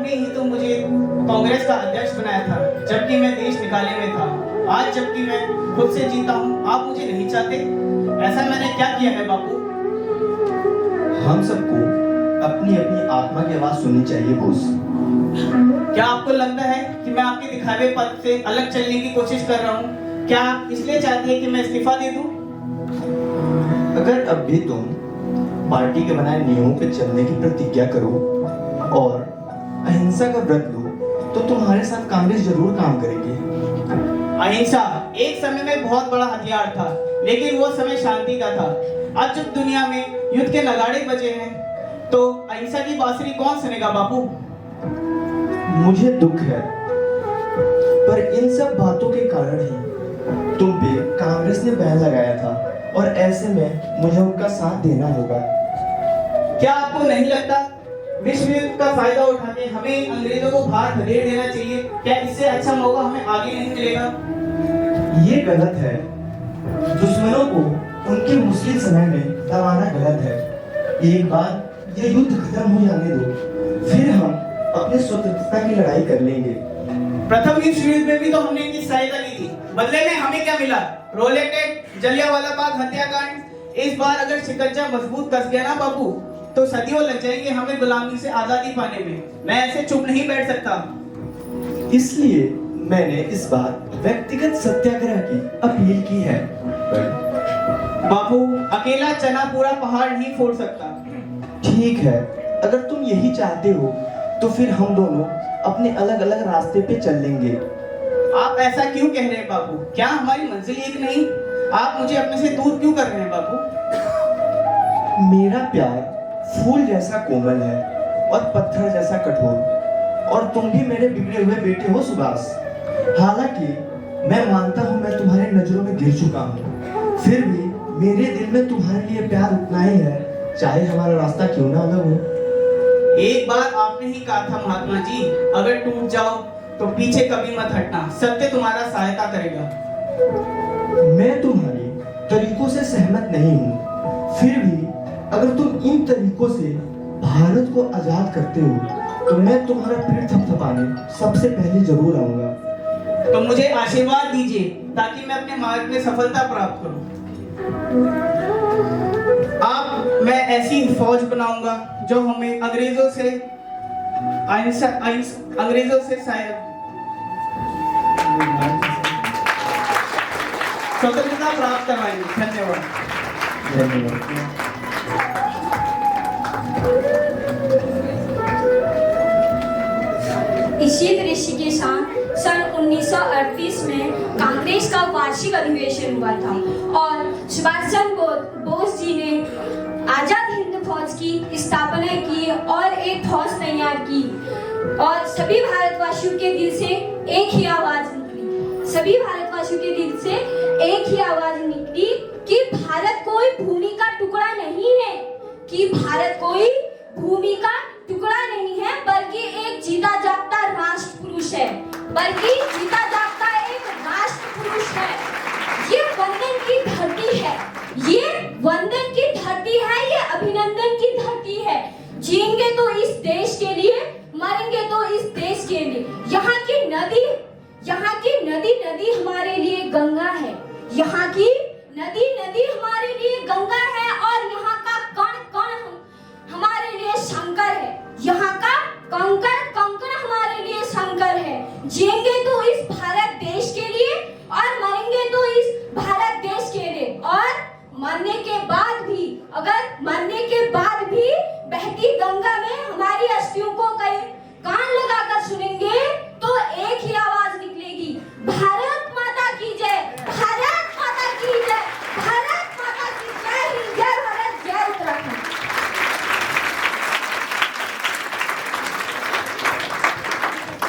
ने ही तो मुझे कांग्रेस का अध्यक्ष बनाया था, जबकि मैं देश निकाले में था। आज जबकि मैं खुद से जीता हूँ, आप मुझे नहीं चाहते। ऐसा मैंने क्या किया है बापू? हम सबको अपनी अपनी आत्मा की आवाज सुननी चाहिए बोस। क्या आपको लगता है कि मैं आपके दिखावे पद से अलग चलने की कोशिश कर रहा हूँ? क्या आप इसलिए चाहते हैं कि मैं इस्तीफा दे दूं? अगर अब भी तुम पार्टी के बनाए नियमों पे चलने की प्रतिज्ञा करो और अहिंसा का व्रत लो, तो तुम्हारे साथ कांग्रेस जरूर काम करेगी। अहिंसा एक समय में बहुत बड़ा हथियार था, लेकिन वो समय शांति का था। अब जब दुनिया में युद्ध के नगाड़े बजे हैं, तो अहिंसा की बांसुरी कौन सुनेगा बापू? मुझे दुख है, पर इन सब बातों के कारण ही तुम पे कांग्रेस ने बैन लगाया था, और ऐसे में मुझे उनका साथ देना होगा। क्या आपको नहीं लगता विश्व युद्ध का फायदा उठा के हमें अंग्रेजों को बाहर धकेल देना चाहिए? क्या इससे अच्छा मौका हमें आगे नहीं मिलेगा? ये गलत है। दुश्मनों को उनके मुश्किल समय में दबाना गलत है। एक बार ये युद्ध खत्म हो जाने दो, फिर हम अपने स्वतंत्रता की लड़ाई कर लेंगे। प्रथम विश्व युद्ध में भी तो हमने इनकी सहायता की थी, बदले में हमें क्या मिला? रोलेट एक्ट, जलियांवाला बाग हत्याकांड। इस बार अगर शिकंजा मजबूत कस गया ना बापू, तो सदियों लग जाएंगे हमें गुलामी से आजादी पाने में। मैं ऐसे चुप नहीं बैठ सकता। इसलिए मैंने इस बार व्यक्तिगत सत्याग्रह की अपील की है। बापू, अकेला चना पूरा पहाड़ नहीं फोड़ सकता। ठीक है, अगर तुम यही चाहते हो तो फिर हम दोनों अपने अलग अलग रास्ते पे चल लेंगे। आप ऐसा क्यों कह रहे हैं बापू? क्या हमारी मंजिल एक नहीं? आप मुझे अपने से दूर क्यों कर रहे हैं बापू? मेरा प्यार फूल जैसा कोमल है और पत्थर जैसा कठोर, और तुम भी मेरे बिगड़े हुए बेटे हो सुभाष। हालांकि मैं मानता हूँ मैं तुम्हारे नजरों में गिर चुका हूँ, फिर भी मेरे दिल में तुम्हारे लिए प्यार उतना ही है, चाहे हमारा रास्ता क्यों ना अलग हो। एक बार आपने ही कहा था महात्मा जी, अगर टूट जाओ तो पीछे कभी मत हटना, सत्य तुम्हारा सहायता करेगा। मैं तुम्हारे तरीकों से सहमत नहीं हूँ, फिर भी अगर तुम इन तरीकों से भारत को आजाद करते हो, तो मैं तुम्हारा पैर थपथपाने सबसे पहले जरूर आऊंगा। तो मुझे आशीर्वाद दीजिए ताकि मैं अपने मार्ग में सफलता प्राप्त करूं। मैं ऐसी फौज बनाऊंगा जो हमें अंग्रेजों से स्वतंत्रता प्राप्त करवाएंगे। धन्यवाद। इसी दृश्य के साथ सन 1938 में कांग्रेस का वार्षिक अधिवेशन हुआ था और सुभाष चंद्र बोस जी ने आजाद हिंद फौज की स्थापना की और एक फौज तैयार की, और सभी भारतवासियों के दिल से एक ही आवाज निकली। सभी भारतवासियों के दिल से एक ही आवाज निकली कि भारत कोई भूमि का टुकड़ा नहीं है, कि भारत कोई भूमि का टुकड़ा नहीं है, बल्कि एक जीता जागता राष्ट्र पुरुष है, बल्कि जीता जागता एक राष्ट्र पुरुष है। ये वंदन की धरती है, ये वंदन की धरती है, ये अभिनंदन की धरती है। जिएंगे तो इस देश के लिए, मरेंगे तो इस देश के लिए। यहाँ की नदी हमारे लिए गंगा है, यहाँ की नदी हमारे लिए गंगा है,